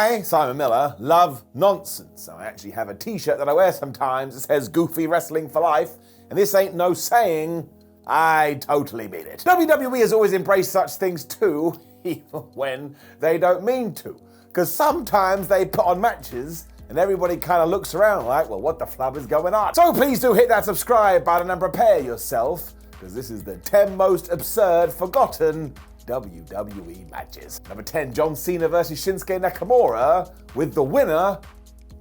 I, Simon Miller, love nonsense. I actually have a t-shirt that I wear sometimes that says Goofy Wrestling for Life, and this ain't no saying, I totally mean it. WWE has always embraced such things too, even when they don't mean to. Because sometimes they put on matches and everybody kind of looks around like, well, what the flub is going on? So please do hit that subscribe button and prepare yourself, because this is the 10 most absurd, forgotten WWE matches. Number 10, John Cena versus Shinsuke Nakamura, with the winner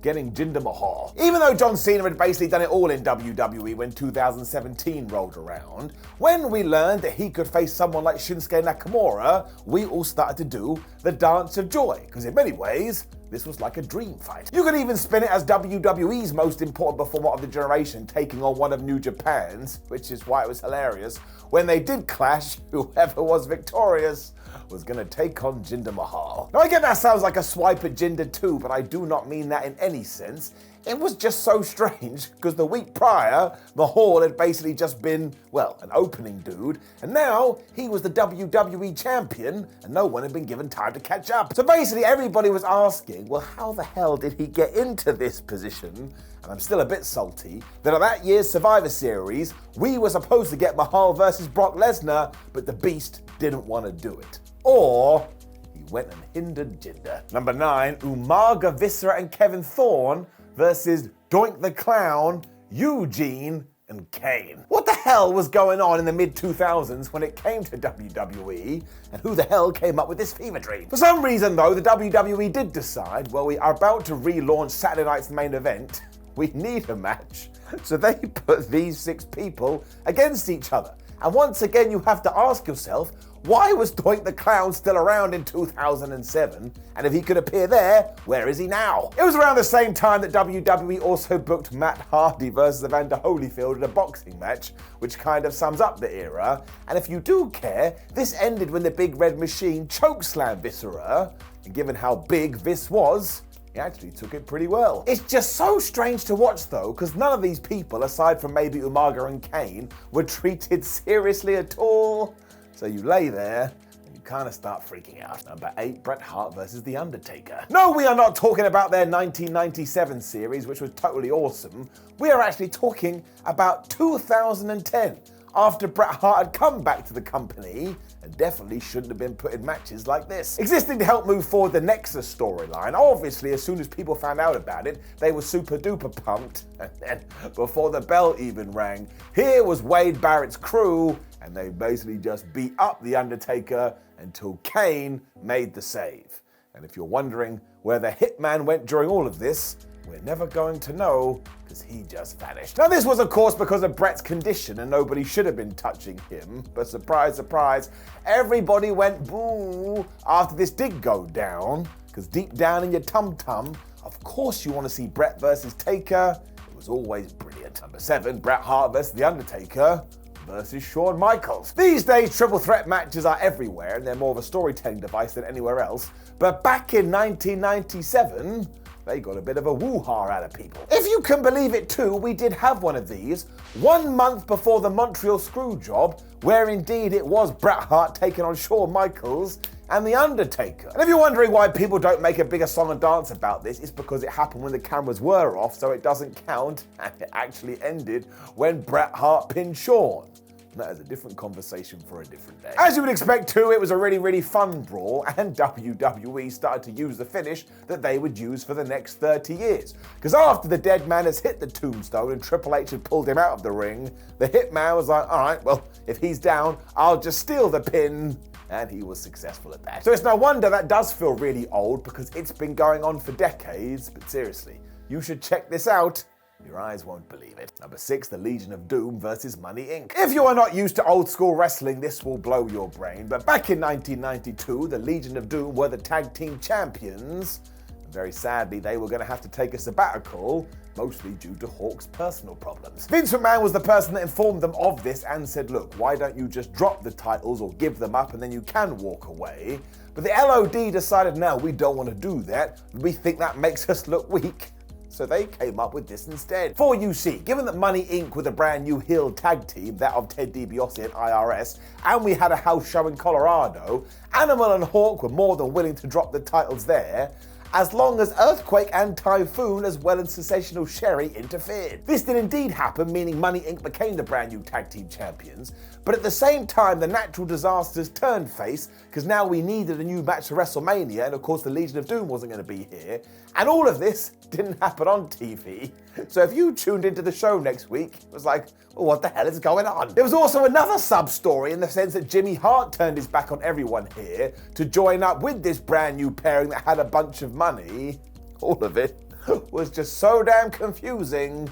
getting Jinder Mahal. Even though John Cena had basically done it all in WWE when 2017 rolled around, when we learned that he could face someone like Shinsuke Nakamura, we all started to do the Dance of Joy, because in many ways, this was like a dream fight. You could even spin it as WWE's most important performer of the generation taking on one of New Japan's, which is why it was hilarious. When they did clash, whoever was victorious was going to take on Jinder Mahal. Now I get that sounds like a swipe at Jinder too, but I do not mean that in any sense. It was just so strange, because the week prior, Mahal had basically just been, well, an opening dude, and now he was the WWE champion, and no one had been given time to catch up. So basically everybody was asking, well, how the hell did he get into this position? And I'm still a bit salty that at that year's Survivor Series, we were supposed to get Mahal versus Brock Lesnar, but the Beast didn't want to do it. Or he went and hindered Jinder. Number 9, Umaga, Viscera, and Kevin Thorne versus Doink the Clown, Eugene, and Kane. What the hell was going on in the mid-2000s when it came to WWE, and who the hell came up with this fever dream? For some reason though, the WWE did decide, well, we are about to relaunch Saturday Night's Main Event, we need a match, so they put these 6 people against each other. And once again, you have to ask yourself, why was Doink the Clown still around in 2007? And if he could appear there, where is he now? It was around the same time that WWE also booked Matt Hardy versus Evander Holyfield in a boxing match, which kind of sums up the era. And if you do care, this ended when the Big Red Machine chokeslammed Viscera. And given how big Vis was, he actually took it pretty well. It's just so strange to watch though, because none of these people, aside from maybe Umaga and Kane, were treated seriously at all. So you lay there and you kind of start freaking out. Number 8, Bret Hart versus The Undertaker. No, we are not talking about their 1997 series, which was totally awesome. We are actually talking about 2010, after Bret Hart had come back to the company and definitely shouldn't have been put in matches like this. Existing to help move forward the Nexus storyline, obviously as soon as people found out about it, they were super duper pumped, and then before the bell even rang, here was Wade Barrett's crew, and they basically just beat up The Undertaker until Kane made the save. And if you're wondering where the Hitman went during all of this, we're never going to know, because he just vanished. Now this was of course because of Bret's condition and nobody should have been touching him, but surprise, surprise, everybody went boo after this did go down, because deep down in your tum-tum, of course you want to see Bret versus Taker. It was always brilliant. Number 7, Bret Hart versus The Undertaker versus Shawn Michaels. These days, triple threat matches are everywhere and they're more of a storytelling device than anywhere else, but back in 1997, they got a bit of a woo-ha out of people. If you can believe it too, we did have one of these 1 month before the Montreal Screwjob, where indeed it was Bret Hart taking on Shawn Michaels and The Undertaker. And if you're wondering why people don't make a bigger song and dance about this, it's because it happened when the cameras were off, so it doesn't count, and it actually ended when Bret Hart pinned Shawn. That is a different conversation for a different day. As you would expect too, it was a really fun brawl, and WWE started to use the finish that they would use for the next 30 years. Because after the dead man has hit the tombstone and Triple H had pulled him out of the ring, the Hitman was like, alright, well, if he's down, I'll just steal the pin. And he was successful at that. So it's no wonder that does feel really old, because it's been going on for decades, but seriously, you should check this out. Your eyes won't believe it. Number 6, the Legion of Doom versus Money Inc. If you are not used to old school wrestling, this will blow your brain, but back in 1992, the Legion of Doom were the tag team champions. And very sadly, they were going to have to take a sabbatical, mostly due to Hawk's personal problems. Vince McMahon was the person that informed them of this and said, look, why don't you just drop the titles or give them up and then you can walk away? But the LOD decided, no, we don't want to do that. We think that makes us look weak. So they came up with this instead. For you see, given that Money Inc. were the brand new heel tag team, that of Ted DiBiase and IRS, and we had a house show in Colorado, Animal and Hawk were more than willing to drop the titles there, as long as Earthquake and Typhoon as well as Sensational Sherry interfered. This did indeed happen, meaning Money Inc. became the brand new tag team champions, but at the same time the Natural Disasters turned face because now we needed a new match for WrestleMania, and of course the Legion of Doom wasn't going to be here, and all of this didn't happen on TV. So if you tuned into the show next week, it was like, well, what the hell is going on? There was also another sub-story in the sense that Jimmy Hart turned his back on everyone here to join up with this brand new pairing that had a bunch of money. All of it was just so damn confusing.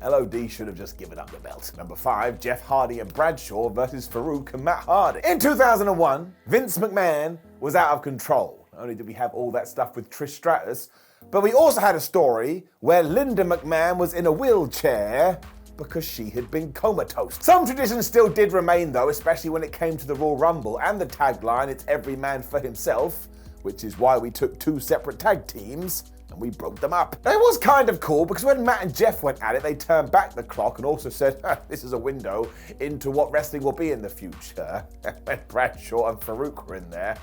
LOD should have just given up the belt. Number 5, Jeff Hardy and Bradshaw versus Farouk and Matt Hardy. In 2001, Vince McMahon was out of control. Not only did we have all that stuff with Trish Stratus, but we also had a story where Linda McMahon was in a wheelchair because she had been comatose. Some traditions still did remain though, especially when it came to the Royal Rumble and the tagline, it's every man for himself, which is why we took 2 separate tag teams and we broke them up. It was kind of cool because when Matt and Jeff went at it, they turned back the clock and also said, this is a window into what wrestling will be in the future. When Bradshaw and Farouk were in there,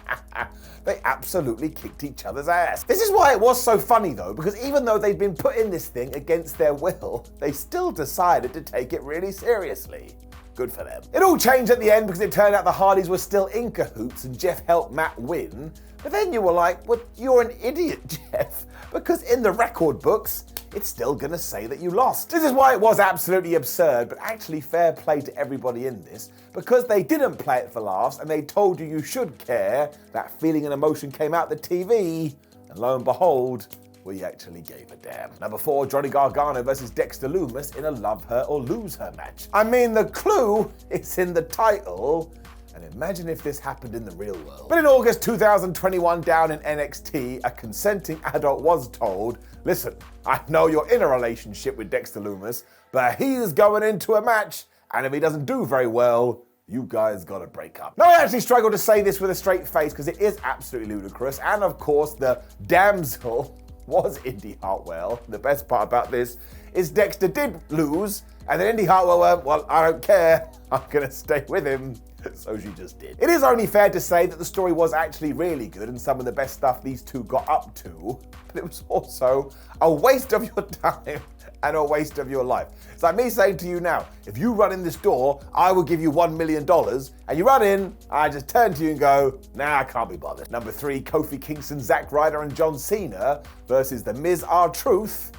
they absolutely kicked each other's ass. This is why it was so funny though, because even though they'd been put in this thing against their will, they still decided to take it really seriously. Good for them. It all changed at the end because it turned out the Hardys were still in cahoots and Jeff helped Matt win. But then you were like, well, you're an idiot, Jeff, because in the record books, it's still gonna say that you lost. This is why it was absolutely absurd, but actually fair play to everybody in this, because they didn't play it for laughs and they told you should care, that feeling and emotion came out the TV, and lo and behold, we actually gave a damn. Number 4, Johnny Gargano versus Dexter Loomis in a love her or lose her match. I mean, the clue is in the title, and imagine if this happened in the real world. But in August 2021, down in NXT, a consenting adult was told, listen, I know you're in a relationship with Dexter Loomis, but he's going into a match, and if he doesn't do very well, you guys gotta break up. Now, I actually struggle to say this with a straight face because it is absolutely ludicrous, and of course, the damsel was Indy Hartwell. The best part about this is Dexter did lose, and then Indy Hartwell went, well, I don't care, I'm gonna stay with him. So she just did. It is only fair to say that the story was actually really good and some of the best stuff these two got up to, but it was also a waste of your time and a waste of your life. It's like me saying to you now, if you run in this door, I will give you $1 million, and you run in, I just turn to you and go, nah, I can't be bothered. Number 3, Kofi Kingston, Zack Ryder, and John Cena versus The Miz, R-Truth,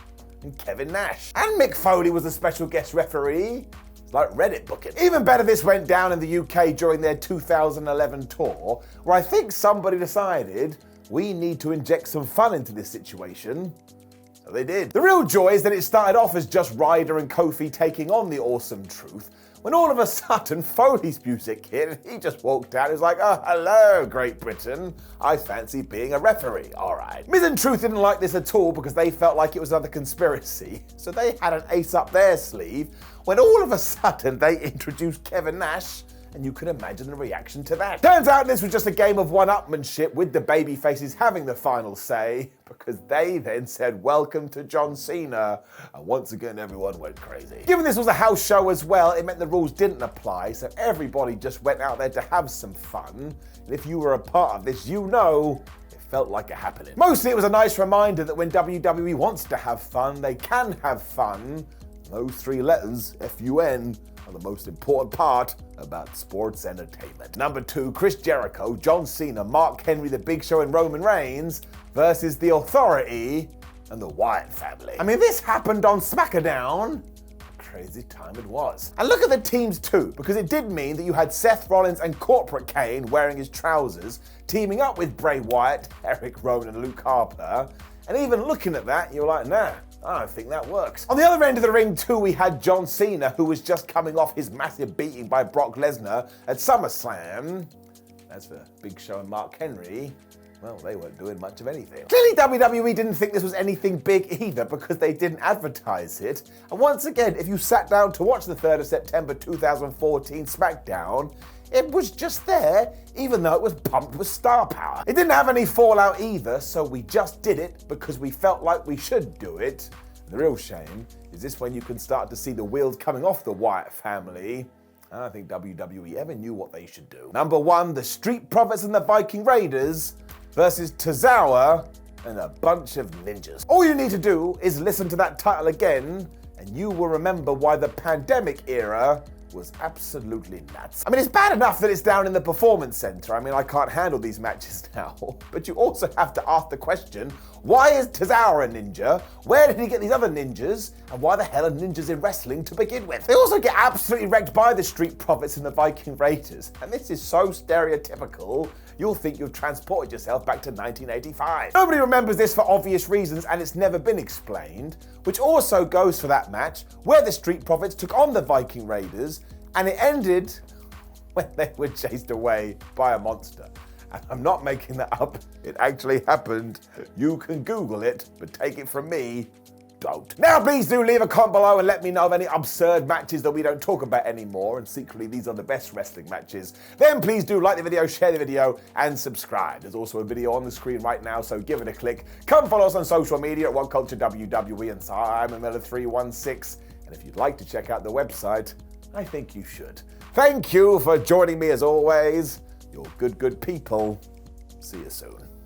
and Kevin Nash. And Mick Foley was a special guest referee. It's like Reddit booking. Even better, this went down in the UK during their 2011 tour, where I think somebody decided we need to inject some fun into this situation. So they did. The real joy is that it started off as just Ryder and Kofi taking on the awesome Truth, when all of a sudden Foley's music hit and he just walked out. He was like, oh, hello, Great Britain. I fancy being a referee. All right. Miz and Truth didn't like this at all because they felt like it was another conspiracy. So they had an ace up their sleeve when all of a sudden they introduced Kevin Nash, and you can imagine the reaction to that. Turns out this was just a game of one-upmanship with the babyfaces having the final say, because they then said, welcome to John Cena, and once again everyone went crazy. Given this was a house show as well, it meant the rules didn't apply, so everybody just went out there to have some fun, and if you were a part of this, you know it felt like a happening. Mostly it was a nice reminder that when WWE wants to have fun, they can have fun. Those 3 letters, F-U-N, are the most important part about sports entertainment. Number 2, Chris Jericho, John Cena, Mark Henry, The Big Show, and Roman Reigns versus The Authority and the Wyatt family. I mean, this happened on SmackDown. Crazy time it was. And look at the teams too, because it did mean that you had Seth Rollins and Corporate Kane wearing his trousers, teaming up with Bray Wyatt, Eric Rowan, and Luke Harper. And even looking at that, you're like, nah, I don't think that works. On the other end of the ring too, we had John Cena, who was just coming off his massive beating by Brock Lesnar at SummerSlam. As for Big Show and Mark Henry, well, they weren't doing much of anything. Clearly WWE didn't think this was anything big either because they didn't advertise it. And once again, if you sat down to watch the 3rd of September 2014 SmackDown, it was just there, even though it was pumped with star power. It didn't have any fallout either, so we just did it because we felt like we should do it. And the real shame is this when you can start to see the wheels coming off the Wyatt family. I don't think WWE ever knew what they should do. Number 1, the Street Profits and the Viking Raiders versus Tozawa and a bunch of ninjas. All you need to do is listen to that title again, and you will remember why the pandemic era was absolutely nuts. I mean, it's bad enough that it's down in the Performance Center. I mean, I can't handle these matches now. But you also have to ask the question, why is Tozawa a ninja? Where did he get these other ninjas? And why the hell are ninjas in wrestling to begin with? They also get absolutely wrecked by the Street Profits and the Viking Raiders. And this is so stereotypical, you'll think you've transported yourself back to 1985. Nobody remembers this for obvious reasons, and it's never been explained, which also goes for that match where the Street Profits took on the Viking Raiders, and it ended when they were chased away by a monster. And I'm not making that up. It actually happened. You can Google it, but take it from me, don't. Now please do leave a comment below and let me know of any absurd matches that we don't talk about anymore, and secretly these are the best wrestling matches. Then please do like the video, share the video, and subscribe. There's also a video on the screen right now, so give it a click. Come follow us on social media at WhatCultureWWE and Simon Miller 316. And if you'd like to check out the website, I think you should. Thank you for joining me as always. You're good people. See you soon.